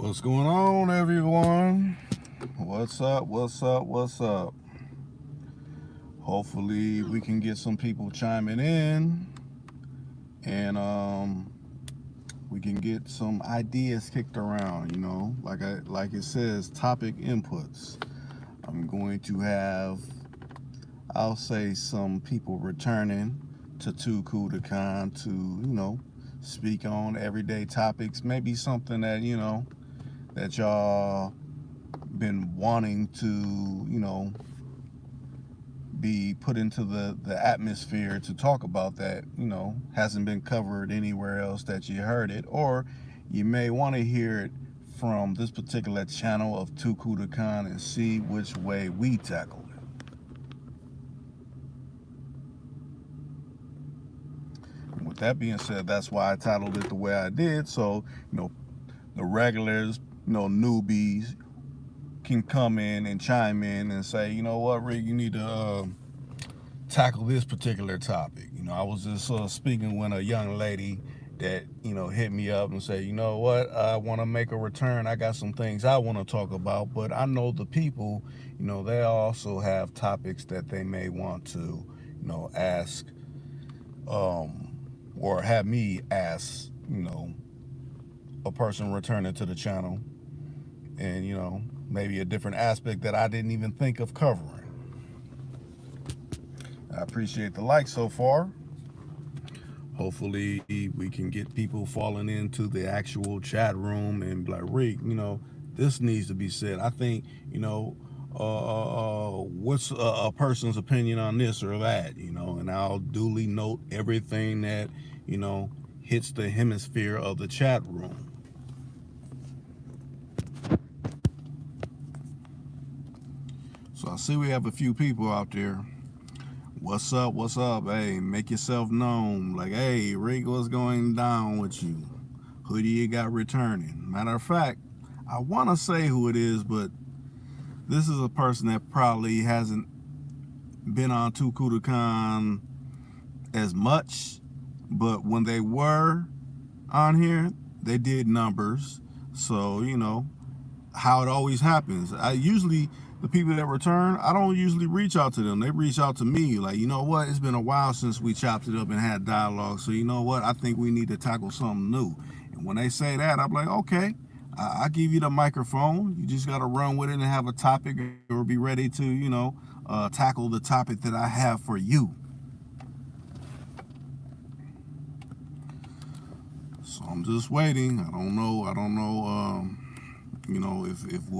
What's going on, everyone? What's up? What's up? What's up? Hopefully, we can get some people chiming in and we can get some ideas kicked around. Like it says, topic inputs. I'm going to have, I'll say, some people returning to Too Cool to Con to speak on everyday topics. Maybe something that that y'all been wanting to be put into the atmosphere to talk about that hasn't been covered anywhere else that you heard it, or you may want to hear it from this particular channel of Too Cool to Con and see which way we tackle it. And with that being said, that's why I titled it the way I did, so the regulars, newbies can come in and chime in and say, you know what, Rick, you need to tackle this particular topic. I was just speaking with a young lady that hit me up and say, you know what, I want to make a return. I got some things I want to talk about, but I know the people, they also have topics that they may want to, ask, or have me ask, a person returning to the channel, and maybe a different aspect that I didn't even think of covering. I appreciate the likes so far. Hopefully we can get people falling into the actual chat room and be like, Rick, this needs to be said. I think, what's a person's opinion on this or that, and I'll duly note everything that, hits the hemisphere of the chat room. So I see we have a few people out there. What's up? What's up? Hey, make yourself known. Like, hey, Rick, what's going down with you? Who do you got returning? Matter of fact, I want to say who it is, but this is a person that probably hasn't been on Too Cool to Con as much, but when they were on here, they did numbers. So, how it always happens. The people that return, I don't usually reach out to them. They reach out to me like, you know what, it's been a while since we chopped it up and had dialogue. So you know what, I think we need to tackle something new. And when they say that, I'm like, okay, I'll give you the microphone. You just got to run with it and have a topic or be ready to, tackle the topic that I have for you. So I'm just waiting. I don't know, if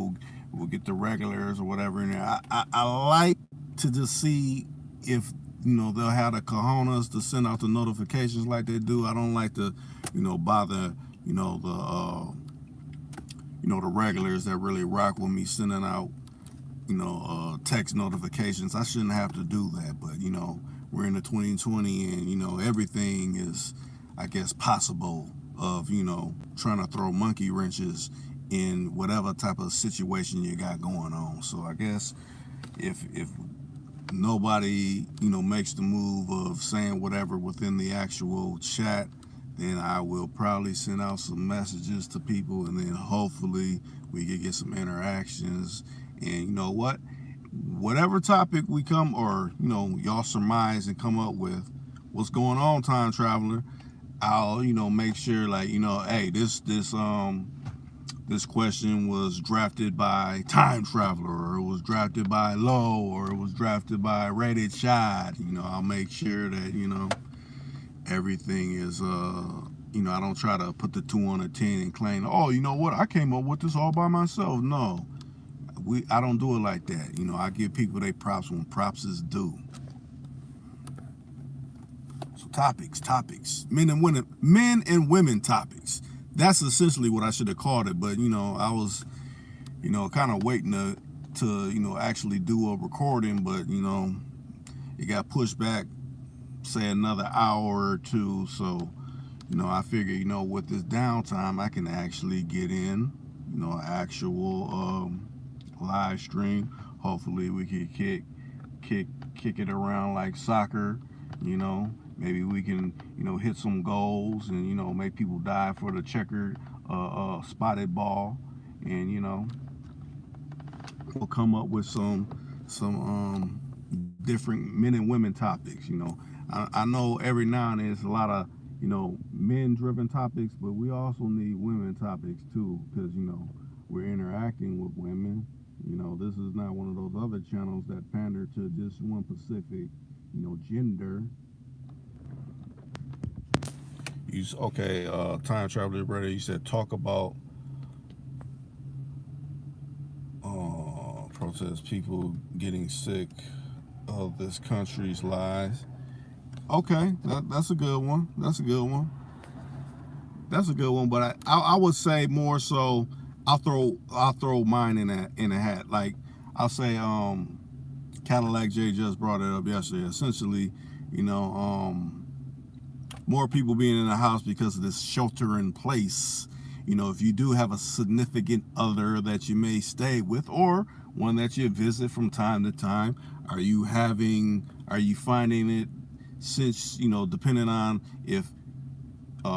we'll get the regulars or whatever in there. I like to just see if they'll have the cojones to send out the notifications like they do. I don't like to bother the regulars that really rock with me sending out text notifications. I shouldn't have to do that, but we're in the 2020 and everything is, I guess, possible of trying to throw monkey wrenches in whatever type of situation you got going on. So I guess if nobody makes the move of saying whatever within the actual chat, then I will probably send out some messages to people, and then hopefully we can get some interactions. And you know what, whatever topic we come, or y'all surmise and come up with, what's going on, time traveler, I'll make sure, like, hey, this question was drafted by Time Traveler, or it was drafted by Low, or it was drafted by Rated Shot. I'll make sure that everything is I don't try to put the 2 on a 10 and claim, oh, you know what, I came up with this all by myself. No, I don't do it like that. I give people their props when props is due. So topics, men and women topics. That's essentially what I should have called it, but I was kind of waiting to actually do a recording, but it got pushed back, say, another hour or two. So I figure with this downtime I can actually get in an actual live stream. Hopefully we can kick it around like soccer. Maybe we can hit some goals and make people die for the checkered spotted ball. and we'll come up with some different men and women topics. I know every now and then it's a lot of men driven topics, but we also need women topics too, because we're interacting with women. This is not one of those other channels that pander to just one specific gender. Okay, time traveler brother, you said talk about protest people getting sick of this country's lies. Okay, that's a good one. That's a good one. That's a good one. But I would say more so. I'll throw mine in a hat. Like I'll say Cadillac J just brought it up yesterday. Essentially, more people being in the house because of this shelter in place. If you do have a significant other that you may stay with, or one that you visit from time to time, are you finding it, since depending on if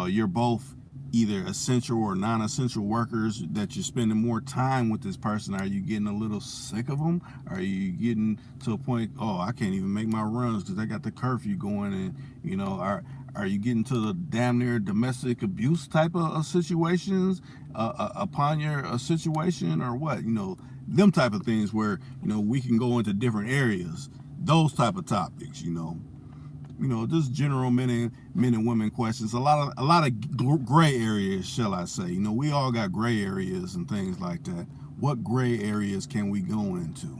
you're both either essential or non-essential workers, that you're spending more time with this person? Are you getting a little sick of them? Are you getting to a point, oh, I can't even make my runs because I got the curfew going? And are you getting to the damn near domestic abuse type of situations upon your situation, or what? Them type of things where we can go into different areas. Those type of topics. Just general men and women questions. A lot of gray areas, shall I say? We all got gray areas and things like that. What gray areas can we go into?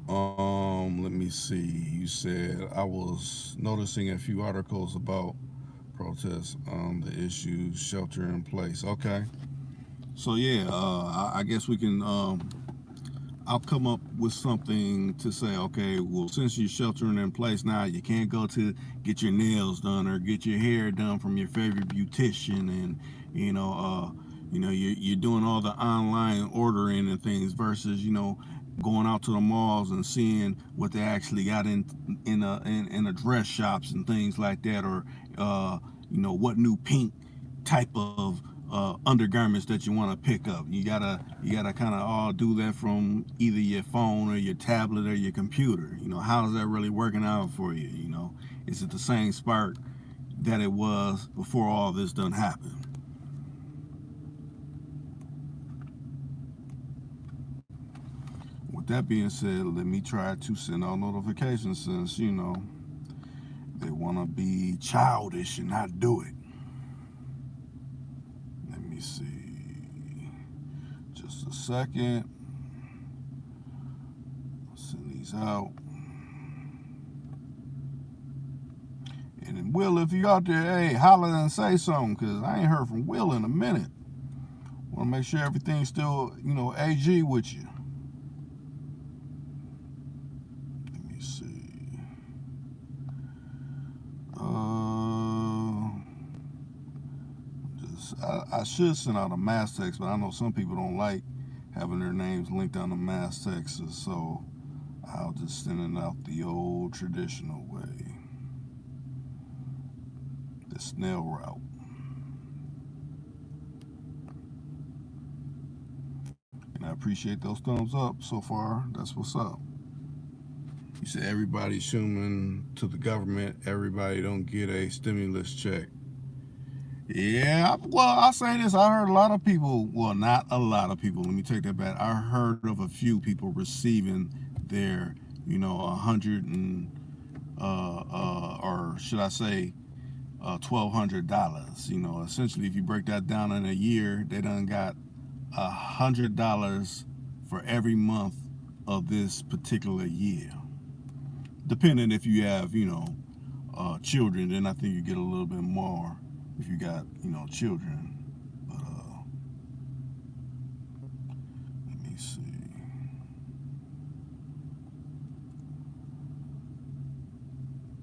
Let me see. You said I was noticing a few articles about protests on the issue shelter in place. Okay, so yeah, I guess we can. I'll come up with something to say, okay, well, since you're sheltering in place now, you can't go to get your nails done or get your hair done from your favorite beautician, and you're doing all the online ordering and things versus going out to the malls and seeing what they actually got in a dress shops and things like that, or what new pink type of undergarments that you want to pick up. You gotta kind of all do that from either your phone or your tablet or your computer. How's that really working out for you? Is it the same spark that it was before all this done happened? With that being said, let me try to send out notifications, since they want to be childish and not do it. Let me see. Just a second. Send these out. And Will, if you out there, hey, holler and say something, because I ain't heard from Will in a minute. Want to make sure everything's still, AG with you. Let me see. I should send out a mass text, but I know some people don't like having their names linked on the mass texts, so I'll just send it out the old traditional way, the snail route. And I appreciate those thumbs up so far. That's what's up. You said everybody's assuming to the government, everybody don't get a stimulus check. Yeah, well, I'll say this. I heard a lot of people, well, not a lot of people, let me take that back. I heard of a few people receiving their, 100 and, or should I say, $1,200. Essentially, if you break that down in a year, they done got $100 for every month of this particular year. Depending if you have, children, then I think you get a little bit more if you got, children. But let me see.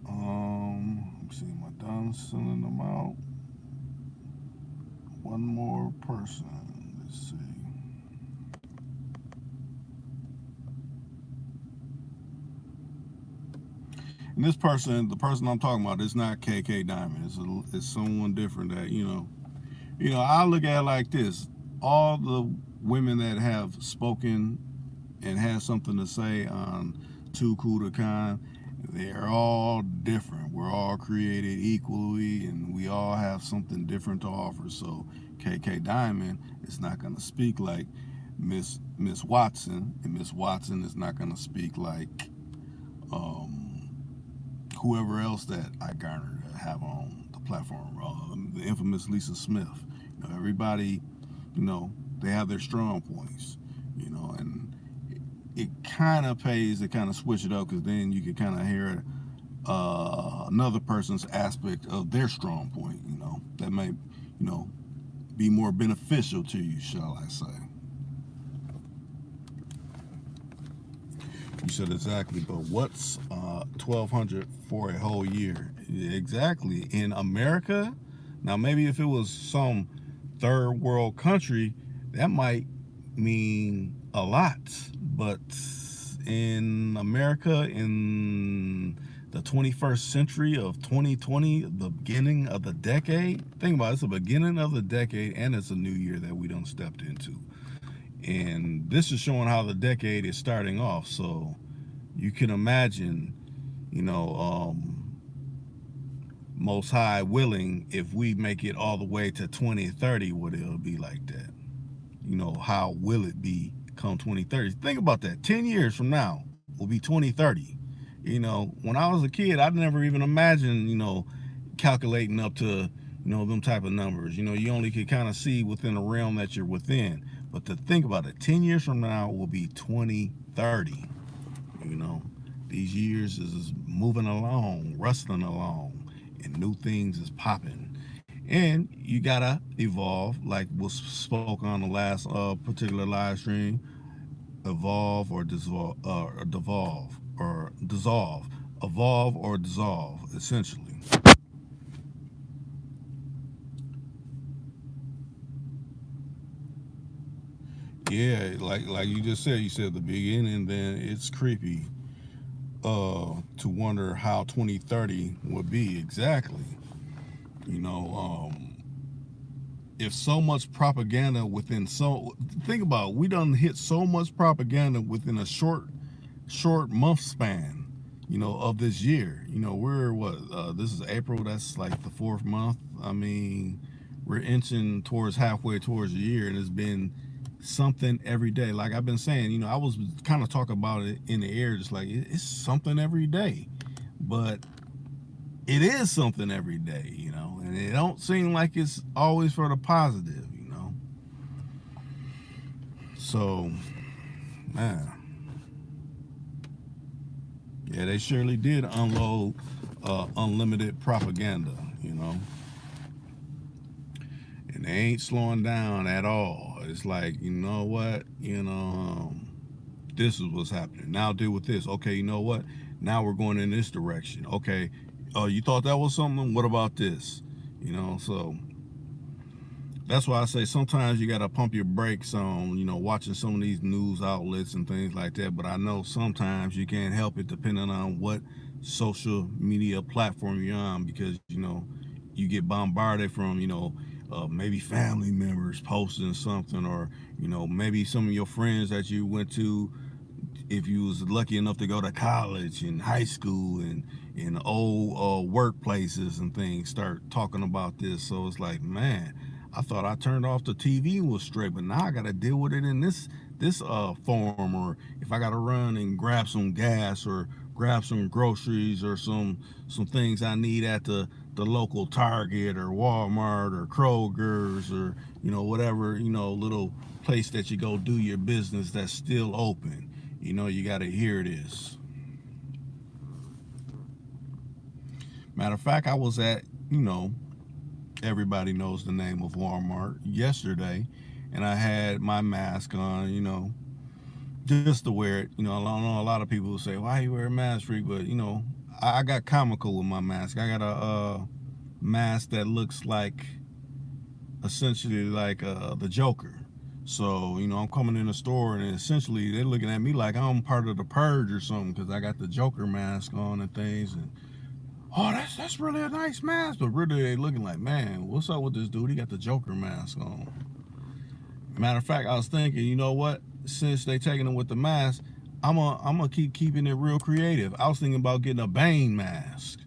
Let me see. Am I done sending them out? One more person. Let's see. And this person, the person I'm talking about, is not KK Diamond. It's someone different that I look at it like this: all the women that have spoken and had something to say on Too Cool to Con, they're all different. We're all created equally, and we all have something different to offer. So KK Diamond is not going to speak like Miss Watson, and Miss Watson is not going to speak like um, whoever else that I garnered to have on the platform, the infamous Lisa Smith. Everybody, they have their strong points, and it kind of pays to kind of switch it up, because then you can kind of hear another person's aspect of their strong point, that may, be more beneficial to you, shall I say. You said exactly, but what's 1,200 for a whole year? Exactly. In America, now maybe if it was some third world country, that might mean a lot. But in America, in the 21st century of 2020, the beginning of the decade, think about it, it's the beginning of the decade, and it's a new year that we done stepped into. And this is showing how the decade is starting off. So you can imagine, most high willing, if we make it all the way to 2030, what it'll be like that. How will it be come 2030? Think about that. 10 years from now will be 2030. When I was a kid, I never even imagined, calculating up to, them type of numbers. You only could kind of see within the realm that you're within. But to think about it, 10 years from now will be 2030. These years is moving along, rustling along, and new things is popping. And you gotta evolve, like was spoke on the last particular live stream. Evolve or dissolve, evolve or dissolve, essentially. Yeah, like you just said, you said the beginning, then it's creepy to wonder how 2030 would be exactly. You know, if so much propaganda within think about it, we done hit so much propaganda within a short month span, of this year. We're what, this is April, that's like the fourth month. I mean, we're inching towards halfway towards the year, and it's been something every day. Like I've been saying, I was kind of talking about it in the air, just like it's something every day. But it is something every day, and it don't seem like it's always for the positive. So, man, yeah, they surely did unload unlimited propaganda, and they ain't slowing down at all. It's like, what, this is what's happening. Now deal with this. Okay, you know what? Now we're going in this direction. Okay, you thought that was something? What about this? So that's why I say sometimes you got to pump your brakes on, watching some of these news outlets and things like that. But I know sometimes you can't help it depending on what social media platform you're on, because, you get bombarded from, maybe family members posting something, or, maybe some of your friends that you went to, if you was lucky enough to go to college and high school and in old workplaces and things, start talking about this. So it's like, man, I thought I turned off the TV and was straight, but now I got to deal with it in this form. Or if I got to run and grab some gas, or grab some groceries, or some things I need at the local Target or Walmart or Kroger's, or whatever, little place that you go do your business that's still open. You got to hear this. Matter of fact, I was at, everybody knows the name of Walmart yesterday, and I had my mask on, just to wear it. I know a lot of people will say, why you wear a mask, Freak? But, I got comical with my mask. I got a mask that looks like, essentially like the Joker. So, I'm coming in the store, and essentially they're looking at me like I'm part of the purge or something, because I got the Joker mask on and things. And oh, that's really a nice mask, but really they looking like, man, what's up with this dude? He got the Joker mask on. Matter of fact, I was thinking, you know what? Since they taking him with the mask, I'm gonna keep keeping it real creative. I was thinking about getting a Bane mask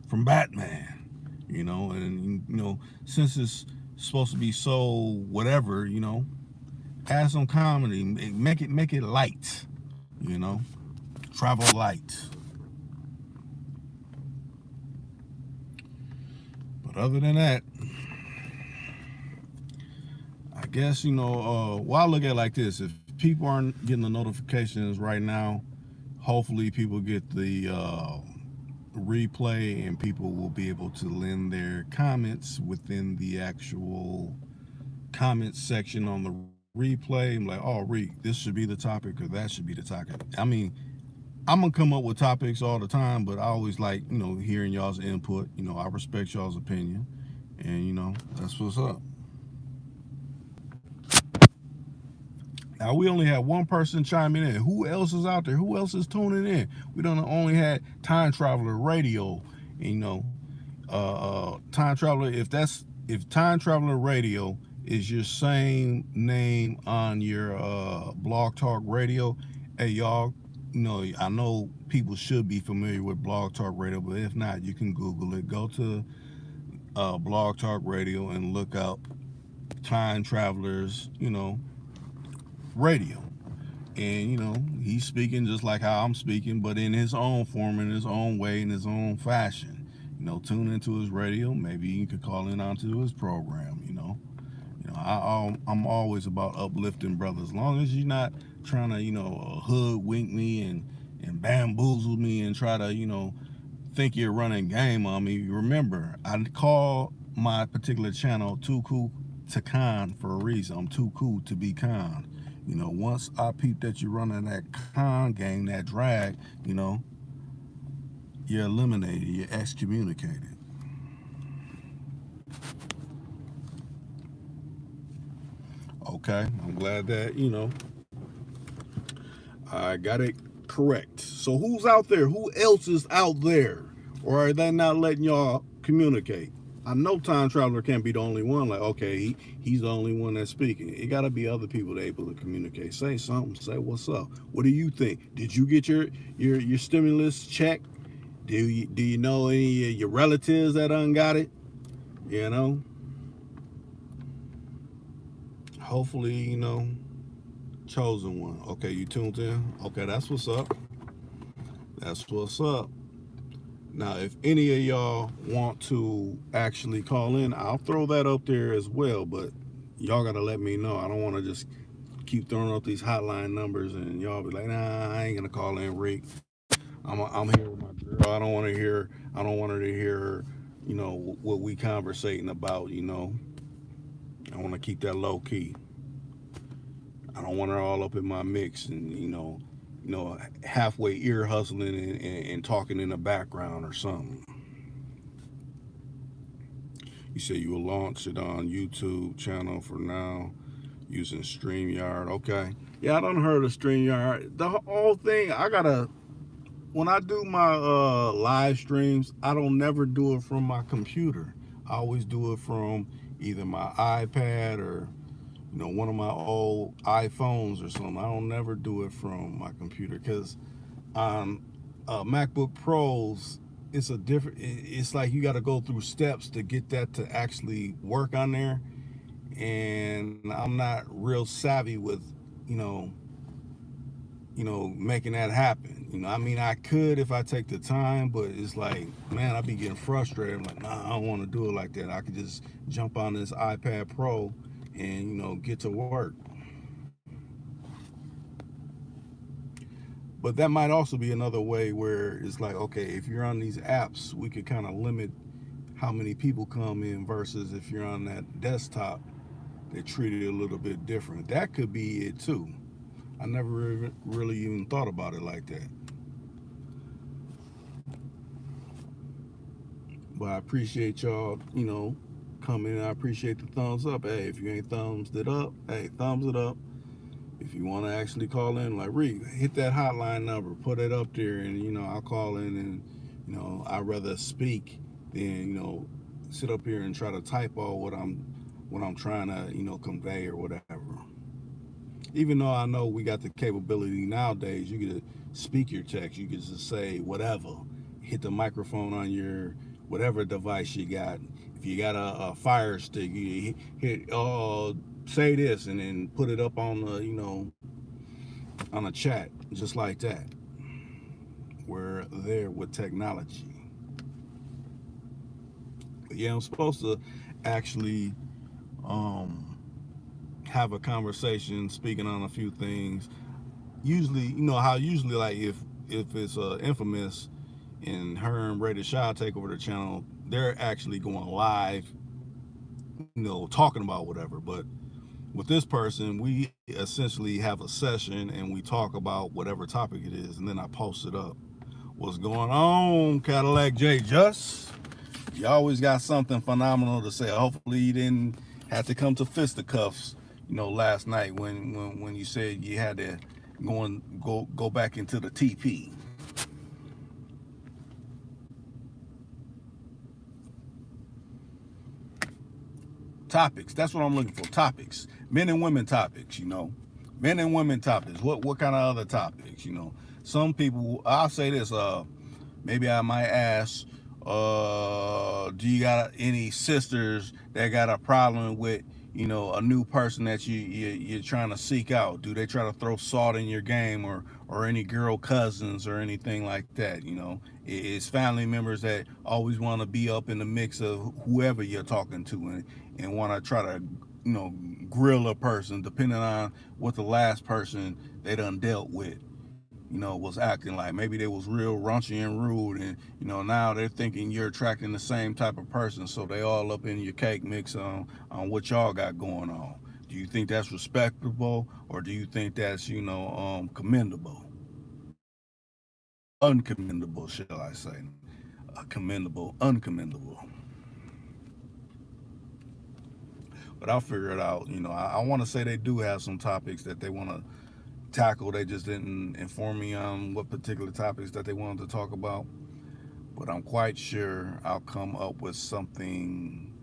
from Batman, and since it's supposed to be so whatever, add some comedy, make it light, you know, travel light. But other than that, I guess well, I look at it like this: if people aren't getting the notifications right now, hopefully people get the replay, and people will be able to lend their comments within the actual comment section on the replay. I'm like, oh, Reek, this should be the topic, or that should be the topic. I mean, I'm gonna come up with topics all the time, but I always like, hearing y'all's input. I respect y'all's opinion, and that's what's up. Now, we only had one person chiming in. Who else is out there? Who else is tuning in? We don't only had Time Traveler Radio. Time Traveler. If Time Traveler Radio is your same name on your Blog Talk Radio, hey y'all, I know people should be familiar with Blog Talk Radio, but if not, you can Google it. Go to Blog Talk Radio and look up Time Travelers, radio. And he's speaking just like how I'm speaking, but in his own form, in his own way, in his own fashion. Tune into his radio. Maybe you could call in onto his program. I'm always about uplifting brothers. As long as you're not trying to hoodwink me and bamboozle me and try to think you're running game on me. Remember, I call my particular channel Too Cool to Con for a reason. I'm too cool to be con. Once I peep that you're running that con game, that drag, you're eliminated, you're excommunicated. Okay, I'm glad that, I got it correct. So who's out there? Who else is out there? Or are they not letting y'all communicate? I know Time Traveler can't be the only one. Like, okay, he's the only one that's speaking. It got to be other people that are able to communicate. Say something. Say what's up. What do you think? Did you get your stimulus check? Do you know any of your relatives that got it? Hopefully, chosen one. Okay, you tuned in? Okay, that's what's up. That's what's up. Now, if any of y'all want to actually call in, I'll throw that up there as well, but y'all got to let me know. I don't want to just keep throwing up these hotline numbers and y'all be like, nah, I ain't going to call in, Rick. I'm here with my girl. I don't want her to hear, what we conversating about, I want to keep that low key. I don't want her all up in my mix and, halfway ear hustling and talking in the background or something. You say you will launch it on YouTube channel for now using StreamYard. Okay. Yeah, I done heard of StreamYard. The whole thing, when I do my live streams, I don't never do it from my computer. I always do it from either my iPad or one of my old iPhones or something. I don't never do it from my computer because on MacBook Pros, it's like you got to go through steps to get that to actually work on there. And I'm not real savvy with, making that happen. I mean, I could if I take the time, but it's like, man, I'd be getting frustrated. I'm like, nah, I don't want to do it like that. I could just jump on this iPad Pro and get to work. But that might also be another way where it's like, okay, if you're on these apps, we could kind of limit how many people come in versus if you're on that desktop, they treat it a little bit different. That could be it too. I never really even thought about it like that. But I appreciate y'all, coming in. I appreciate the thumbs up. Hey, if you ain't thumbs it up, hey, thumbs it up. If you want to actually call in, like, Reed, hit that hotline number, put it up there, and I'll call in and I'd rather speak than sit up here and try to type all what I'm trying to convey or whatever. Even though I know we got the capability nowadays, you could speak your text. You could just say whatever, hit the microphone on your whatever device you got. If you got a Fire Stick, you hit say this and then put it up on the on a chat just like that. We're there with technology. But yeah, I'm supposed to actually um, have a conversation, speaking on a few things. Usually, how usually like if it's Infamous and her and Rated Shaw take over the channel, they're actually going live, talking about whatever. But with this person, we essentially have a session and we talk about whatever topic it is, and then I post it up. What's going on, Cadillac J Just? You always got something phenomenal to say. Hopefully you didn't have to come to fisticuffs, last night when you said you had to go back into the TP. Topics. That's what I'm looking for. Topics. Men and women topics, Men and women topics. What kind of other topics, Some people, I'll say this, maybe I might ask, do you got any sisters that got a problem with, a new person that you're trying to seek out? Do they try to throw salt in your game, or any girl cousins or anything like that? It's family members that always want to be up in the mix of whoever you're talking to, and want to try to grill a person depending on what the last person they done dealt with was acting like. Maybe they was real raunchy and rude, and now they're thinking you're attracting the same type of person, so they all up in your cake mix on what y'all got going on. Do you think that's respectable, or do you think that's commendable? Uncommendable, shall I say? Commendable, uncommendable. But I'll figure it out. I want to say they do have some topics that they want to tackle. They just didn't inform me on what particular topics that they wanted to talk about. But I'm quite sure I'll come up with something,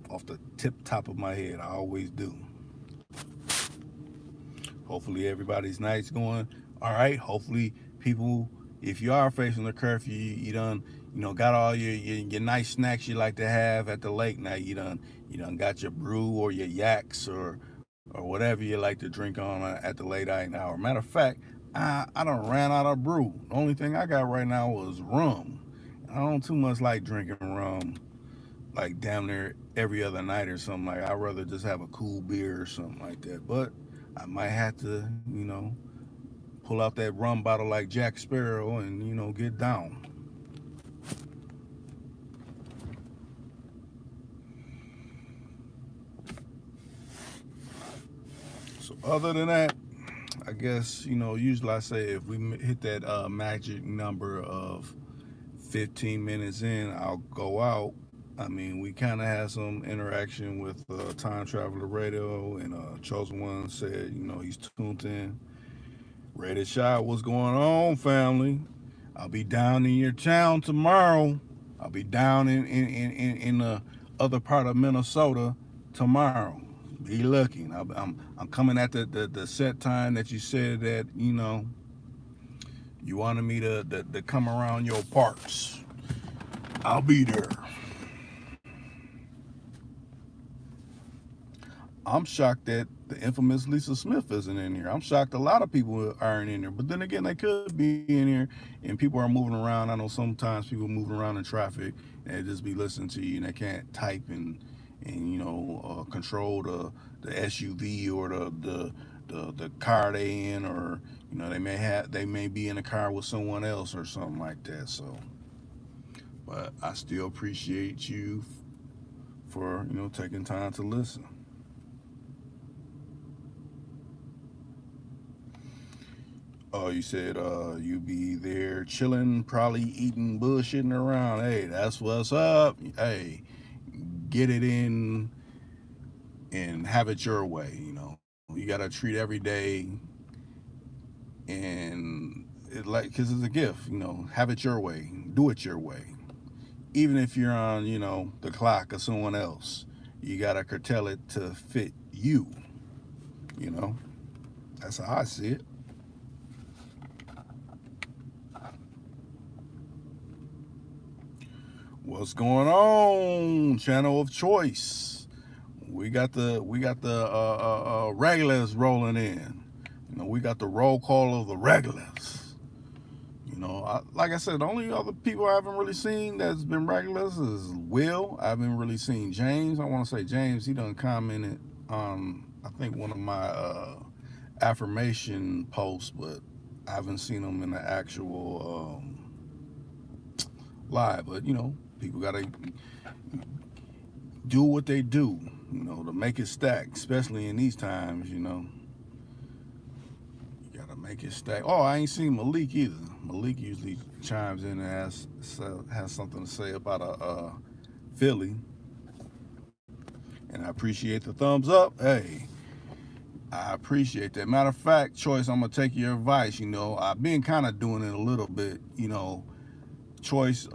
off the top of my head. I always do. Hopefully everybody's night's going all right. Hopefully people, if you are facing a curfew, you done, got all your nice snacks you like to have at the late night. You done got your brew or your yaks or whatever you like to drink on at the late night hour. Matter of fact, I done ran out of brew. The only thing I got right now was rum. I don't too much like drinking rum like damn near every other night or something. Like, I'd rather just have a cool beer or something like that. But I might have to, pull out that rum bottle like Jack Sparrow and, get down. So other than that, I guess, usually I say if we hit that magic number of 15 minutes in, I'll go out. I mean, we kind of had some interaction with Time Traveler Radio, and Chosen One said, he's tuned in. Rated Shot, what's going on, family? I'll be down in your town tomorrow. I'll be down in the other part of Minnesota tomorrow. Be looking. I'm coming at the set time that you said that you wanted me to come around your parts. I'll be there. I'm shocked that the infamous Lisa Smith isn't in here. I'm shocked a lot of people aren't in here. But then again, they could be in here, and people are moving around. I know sometimes people moving around in traffic and they just be listening to you, and they can't type and control the SUV or the car they in, or they may be in a car with someone else or something like that. So, but I still appreciate you for taking time to listen. Oh, you said you be there chilling, probably eating, bullshitting around. Hey, that's what's up. Hey, get it in and have it your way. You gotta treat every day and like, because it's a gift, you know, have it your way, do it your way. Even if you're on, you know, the clock of someone else, you got to curtail it to fit you, you know. That's how I see it. What's going on, channel of choice? We got the regulars rolling in. You know, we got the roll call of the regulars. You know, like I said, the only other people I haven't really seen that's been regulars is Will. I haven't really seen James. I want to say James. He done commented on, I think, one of my affirmation posts, but I haven't seen him in the actual live. But you know, people gotta do what they do, you know, to make it stack, especially in these times. You know, you gotta make it stack. Oh, I ain't seen Malik either. Malik usually chimes in and has something to say about a Philly, and I appreciate the thumbs up. Hey, I appreciate that. Matter of fact, Choice, I'm gonna take your advice. You know, I've been kind of doing it a little bit. You know, Choice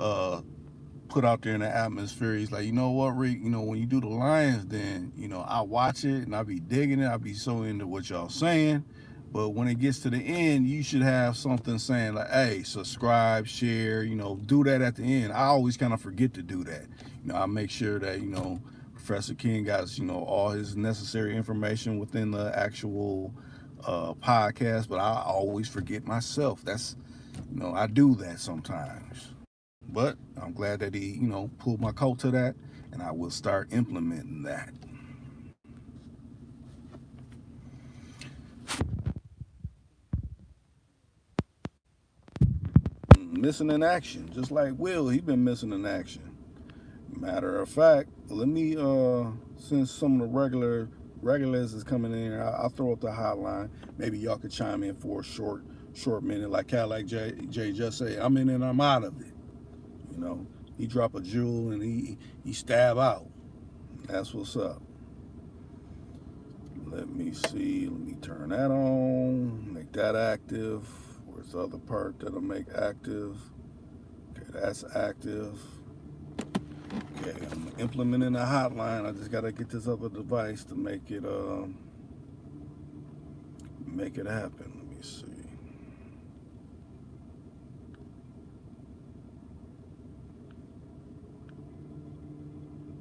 put out there in the atmosphere. He's like, you know what, Rick? You know, when you do the Lions, then you know I watch it and I be digging it. I be so into what y'all saying. But when it gets to the end, you should have something saying like, hey, subscribe, share, you know, do that at the end. I always kind of forget to do that. You know, I make sure that, you know, Professor King got, you know, all his necessary information within the actual podcast, but I always forget myself. That's, you know, I do that sometimes. But I'm glad that he, you know, pulled my coat to that, and I will start implementing that. Missing in action, just like Will, he been missing in action. Matter of fact, let me since some of the regulars is coming in, I'll throw up the hotline. Maybe y'all could chime in for a short minute, like Cadillac Jay just say, I'm in and I'm out of it. You know, he drop a jewel and he stab out. That's what's up. Let me see. Let me turn that on. Make that active. Where's the other part that'll make active? Okay, that's active. Okay, I'm implementing a hotline. I just gotta get this other device to make it happen. Let me see.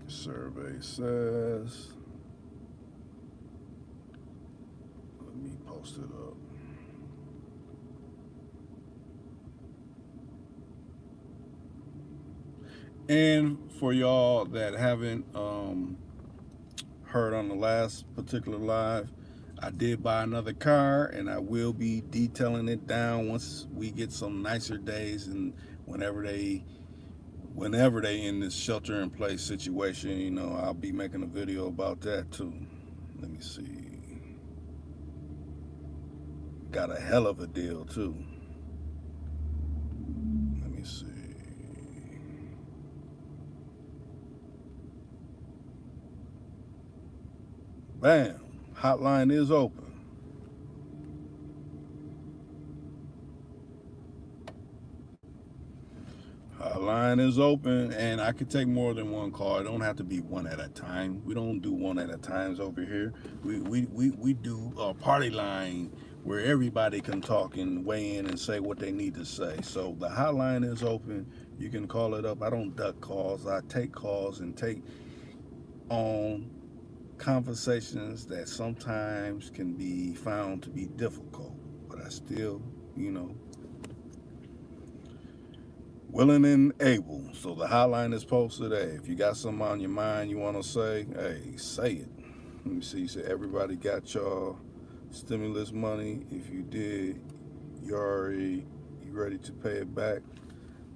Survey says. Let me post it up. And for y'all that haven't heard on the last particular live, I did buy another car, and I will be detailing it down once we get some nicer days, and whenever they in this shelter in place situation, you know, I'll be making a video about that too. Let me see. Got a hell of a deal too. Let me see. Bam. Hotline is open. Hotline is open, and I could take more than one call. It don't have to be one at a time. We don't do one at a times over here. We do a party line where everybody can talk and weigh in and say what they need to say. So the hotline is open. You can call it up. I don't duck calls. I take calls and take on conversations that sometimes can be found to be difficult, but I still, you know, willing and able. So the hotline is posted. Hey, if you got something on your mind you want to say, hey, say it. Let me see. You said everybody got y'all stimulus money. If you did, you ready to pay it back?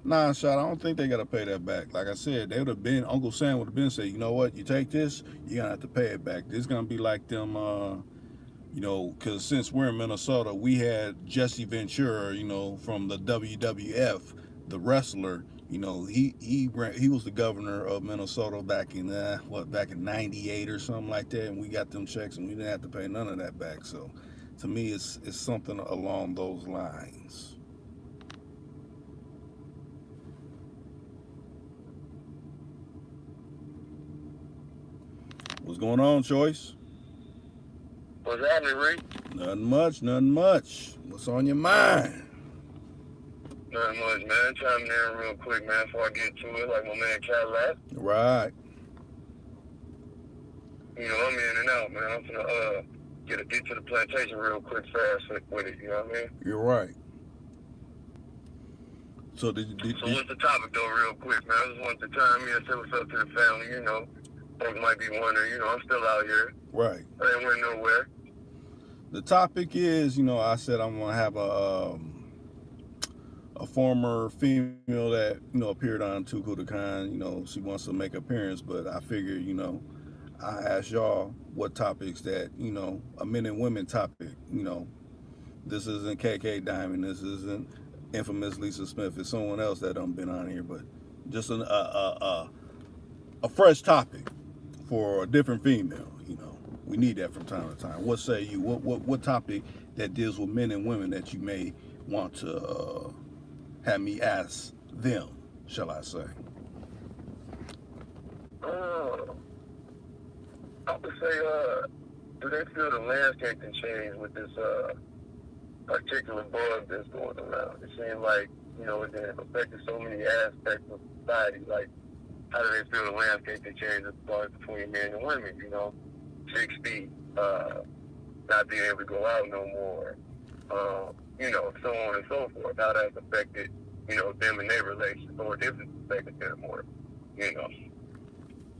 Nah, shot. I don't think they gotta pay that back. Like I said, they would have been. Uncle Sam would have been say, you know what? You take this, you're gonna have to pay it back. This is gonna be like them. You know, because since we're in Minnesota, we had Jesse Ventura. You know, from the WWF, the wrestler. You know, he was the governor of Minnesota back in back in '98 or something like that, and we got them checks and we didn't have to pay none of that back. So, to me, it's something along those lines. What's going on, Choice? What's happening, Rick? Nothing much, nothing much. What's on your mind? Nothing much, man. Chiming in real quick, man, before I get to it, like my man Cadillac. Right. You know, I'm in and out, man. I'm finna get to the plantation real quick, fast with it. You know what I mean? You're right. So what's the topic though, real quick, man? I just wanted to chime in and say what's up to the family. You know, folks might be wondering. You know, I'm still out here. Right. I ain't went nowhere. The topic is, you know, I said I'm gonna have a former female that, you know, appeared on Too Cool to Kind. You know, she wants to make an appearance, but I figured, you know, I asked y'all what topics that, you know, a men and women topic. You know, this isn't KK Diamond. This isn't infamous Lisa Smith. It's someone else that done been on here, but just a fresh topic for a different female. You know, we need that from time to time. What say you? What topic that deals with men and women that you may want to have me ask them, shall I say? I would say, do they feel the landscape can change with this particular bug that's going around? It seems like, you know, it affected so many aspects of society. Like, how do they feel the landscape can change as far as between men and women? You know, 6 feet, not being able to go out no more, you know, so on and so forth. How that's affected, you know, them and their relationship, or if it's affected them more, you know.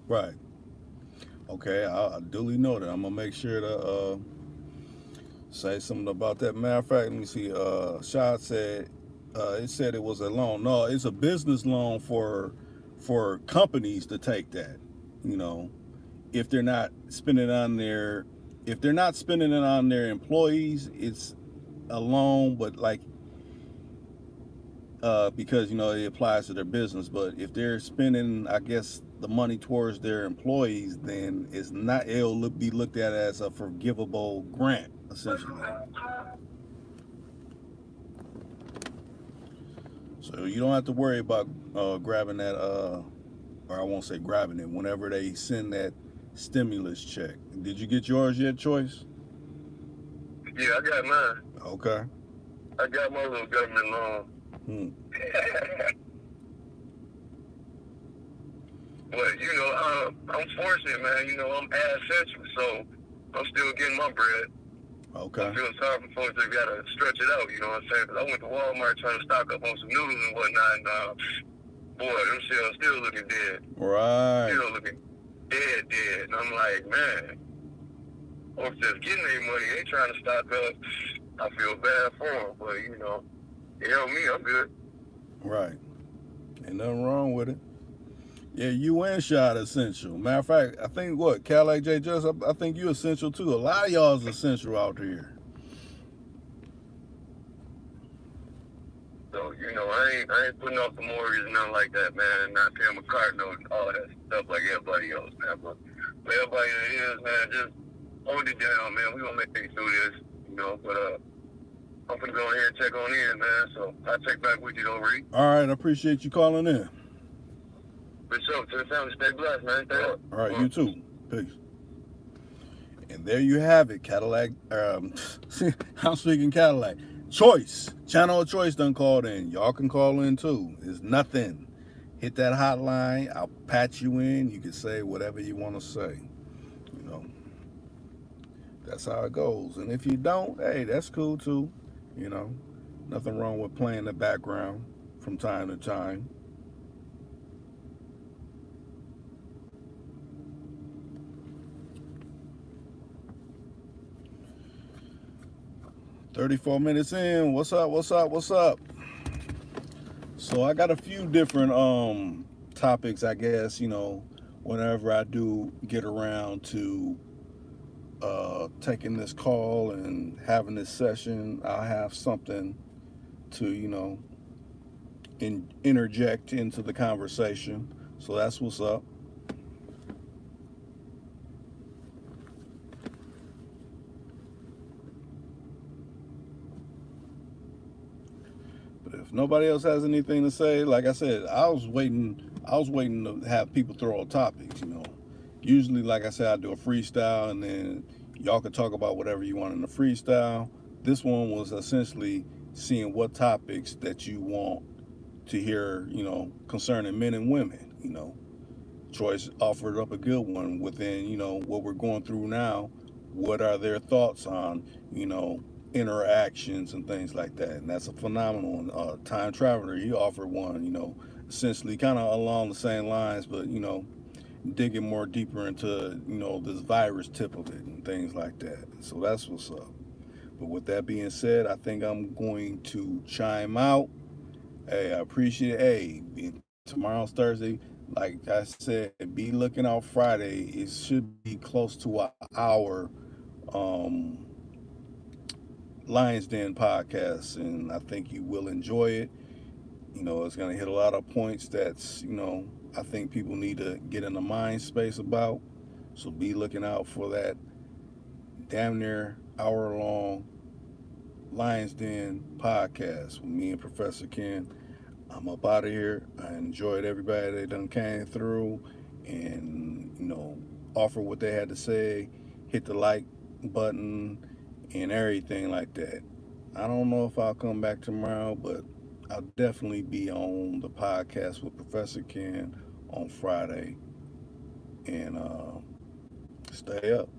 Right. Okay, I duly noted. I'm gonna make sure to say something about that. Matter of fact, let me see. Shad said it said it was a loan. No, it's a business loan for companies to take that. You know, if they're not spending it on their employees, it's a loan, but like because, you know, it applies to their business. But if they're spending, I guess, the money towards their employees, then it's not, it'll be looked at as a forgivable grant, essentially. So you don't have to worry about grabbing that, or I won't say grabbing it, whenever they send that stimulus check. Did you get yours yet, Choice? Yeah, I got mine. Okay. I got my little government loan. But, you know, I'm fortunate, man. You know, I'm essential, so I'm still getting my bread. Okay. I feel sorry for folks that got to stretch it out, you know what I'm saying? Because I went to Walmart trying to stock up on some noodles and whatnot, and boy, them shells still looking dead. Right. Still looking dead. And I'm like, man, folks just getting their money, they trying to stock up. I feel bad for them, but, you know, they help me, I'm good. Right. Ain't nothing wrong with it. Yeah, you and Shot essential. Matter of fact, I think Cadillac J. Just, I think you essential too. A lot of y'all is essential out here. So, you know, I ain't putting off the mortgage, nothing like that, man. Not paying my car note and all that stuff like everybody else, man. But for everybody that is, man, just hold it down, man. We gonna make it through this, you know. But I'm gonna go ahead and check on in, man. So I'll check back with you, though, Reed. All right, I appreciate you calling in. For sure. To the family, stay blessed, man. Stay up. All right, you too. Peace. And there you have it, Cadillac. I'm speaking Cadillac. Choice. Channel of Choice done called in. Y'all can call in too. It's nothing. Hit that hotline. I'll patch you in. You can say whatever you want to say. You know, that's how it goes. And if you don't, hey, that's cool too. You know, nothing wrong with playing the background from time to time. "34 minutes in. What's up? So I got a few different topics, I guess, you know, whenever I do get around to taking this call and having this session, I'll have something to, you know, interject into the conversation. So that's what's up. But if nobody else has anything to say, like I said, I was waiting to have people throw out topics, you know. Usually, like I said, I do a freestyle, and then y'all can talk about whatever you want in the freestyle. This one was essentially seeing what topics that you want to hear, concerning men and women. Choice offered up a good one within, what we're going through now. What are their thoughts on, you know, interactions and things like that? And that's a phenomenal one. Time Traveler, he offered one, essentially kind of along the same lines, but, digging more deeper into, this virus tip of it and things like that. So that's what's up. But with that being said, I think I'm going to chime out. Hey, I appreciate it. Hey, tomorrow's Thursday. Like I said, be looking out Friday. It should be close to an hour um, Lions Den podcast, and I think you will enjoy it. It's going to hit a lot of points that's, I think people need to get in the mind space about. So be looking out for that damn near hour long Lions Den podcast with me and Professor Ken. I'm up out of here. I enjoyed everybody that done came through and, offer what they had to say, hit the like button and everything like that. I don't know if I'll come back tomorrow, but I'll definitely be on the podcast with Professor Ken on Friday. And stay up.